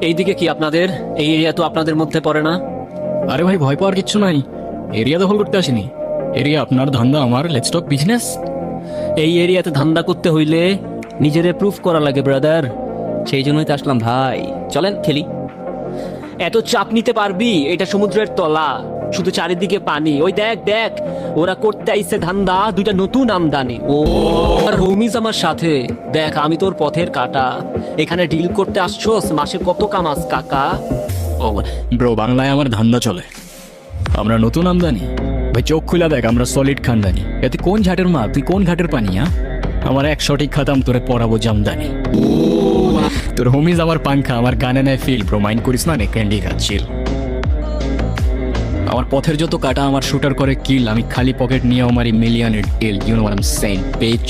এইদিকে কি আপনাদের? এই এরিয়া তো আপনাদের মধ্যে পড়ে না। আরে ভাই, ভয় পাওয়ার কিচ্ছু নাই। এরিয়া দখল করতে আসিনি। এরিয়া আপনার, ধান্দা আমার। Let's talk business. এই এরিয়াতে ধান্দা করতে হইলে নিজেরে প্রুফ করা লাগে ব্রাদার, সেই জন্যই তো আসলাম ভাই। চলেন খেলি। এত চাপ নিতে পারবি? এটা সমুদ্রের তলা, শুধু চারিদিকে পানি। ওই দেখ দেখ, ওরা করতে আইছে ধান্দা, দুইটা নতুন আমদানি। ও আর হোমিজ আমার সাথে। দেখ, আমি তোর পথের কাটা। এখানে ডিল করতে আসছোস, মাসে কত কামাস কাকা? ও ব্রো, বাংলায় আমার ধান্দা চলে। আমরা নতুন আমদানি। ভাই চোখ খুলে দেখ, আমরা সলিড খানদানি। এতে কোন ঝাটের মা, তুই কোন ঘাটের পানি? হ্যাঁ, আমার এক সঠিক খাতাম তোরে পড়াবো জামদানি। তোর হোমিজ আমার পাংখা, আমার গানে নেয় ফিল। ব্রো মাইন্ড করিস না, নে ক্যান্ডি খাচ্ছিল। আমার পথের যত কাটা আমার শুটার করে কিল। আমি খালি পকেট নিয়ে আমার মিলিয়নের deal. You know what I am saying, beach.